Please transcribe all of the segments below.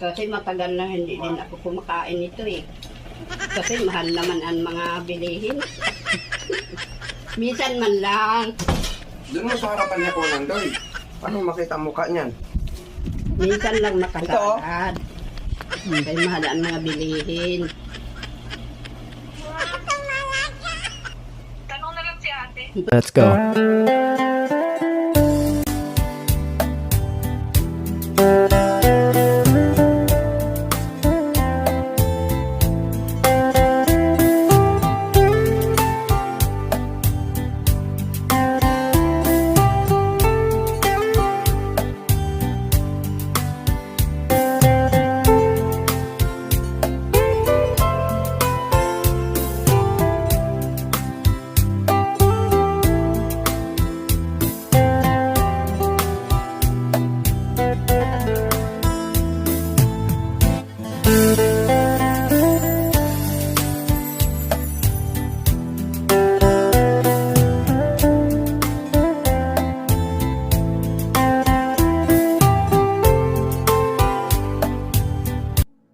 Kasi matagal na hindi din ako kumakain nito eh. Kasi mahal naman ang mga bilihin. Minsan man lang. Doon mo sa harapan niya po nandoy. Paano makita ang mukha niyan? Minsan lang makalakad. Kaya mahal ang mga bilihin. Tanong na lang si ate. Let's go.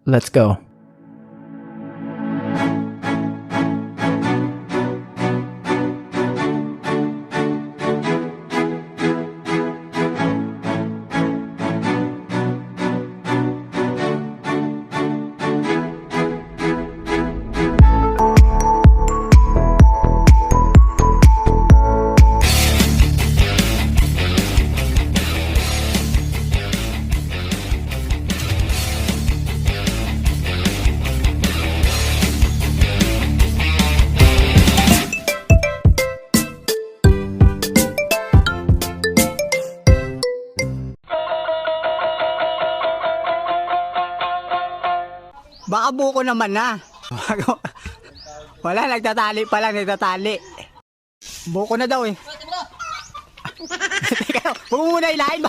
Let's go. Baka buko naman na. Wala, nagtatali pa lang, nagtatali. Buko na daw eh. Teka, huwag mo muna ilahin.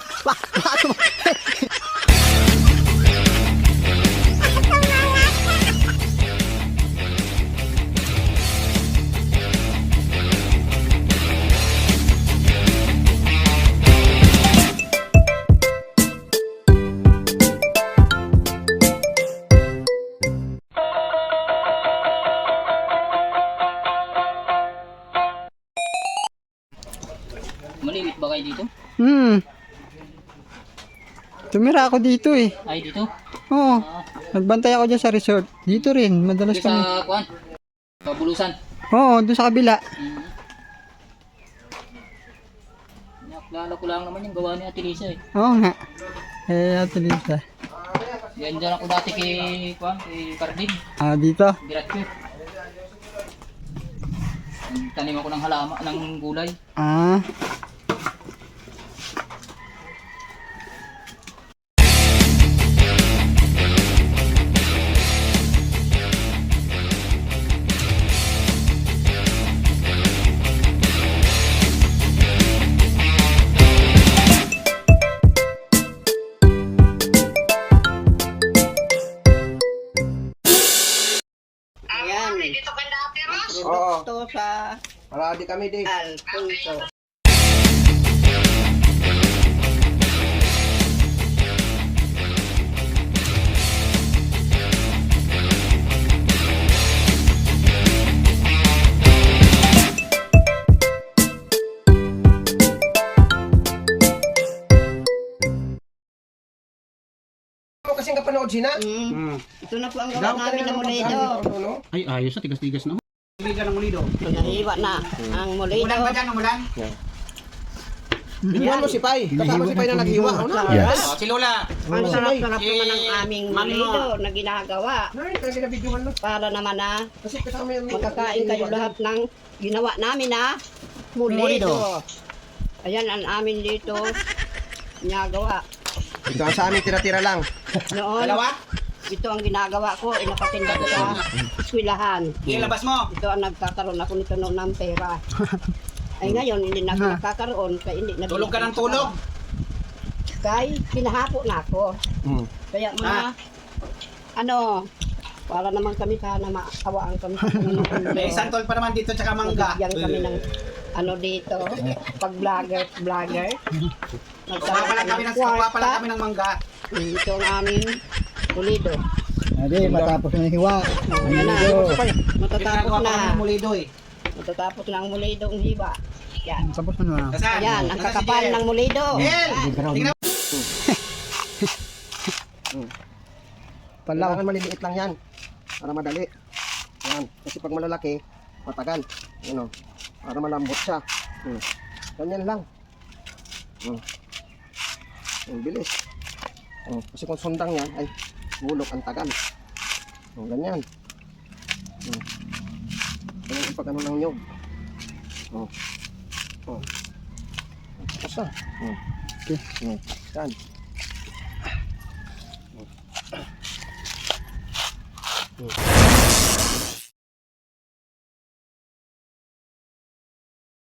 Malimit ba kayo dito? Tumira ako dito eh. Ay, dito? Oo. Nagbantay ako dyan sa resort. Dito rin, madalas Dito kami. sa, kuan? Sa Bulusan? Oo, doon sa kabila. Nakalala ko lang naman yung gawa ni Ate Lisa eh. Oo nga. Ate Lisa. Yan dyan ako dati kay, kuan, kay Cardin. Dito. Diretso. Tanim ako ng halama, ng gulay. Ayan. Dito ka na ate Ros. Produkto sa Marami kami din. Alfonso. Ano kasing kapanood sina? Ito na po ang gawa namin ng mulido. Ay, ayos na. Tigas-tigas na. Nahiwa na ang mulido. Binuhan mo si Pai. Kasama si Pai na naghiwa. Yes. Si Lola! Ang sarap-sarap naman ang aming mulido na ginagawa. Ay, kaya ginabidyohan mo. Para naman na Kasi kasama yung makakain kayo lahat ng ginawa namin na mulido. Ayan ang amin dito ginagawa. Ito ang sa amin tira-tira lang. Noon, ito ang ginagawa ko, inapatinda ko sa eskwelahan. Ilabas mo! Ito ang nagkakaroon ako nito noon ng pera. Ay ngayon, hindi na ako nakakaroon. Kaya hindi na Tulog ka ng tulog! Kaya pinahapo na ako. Kaya mga, para naman kami sana maawaan kami sa Panginoon. May santol pa naman dito tsaka mangga. Bigyan kami ng dito, pag vlogger. Magpapala kami ng mangga. Ito ang aming Pulido. Adi, matapos na hiwa. Ayan na. Matatapos na. Mulido eh. Matatapos na ang mulido ang hiba. Yan. Tapos na. Ayan, ang kakapal ng mulido. Kailangan maliliit lang yan para madali. Yan. Kasi pag malalaki, matagal. Ano? Para malambot siya. Ganyan lang. Ang bilis. Kasi kung sundang yan, ay bulok ang tagal. Ganyan. Ganyan ang pag-ano ng nyog. Tapos na. Okay. Yan.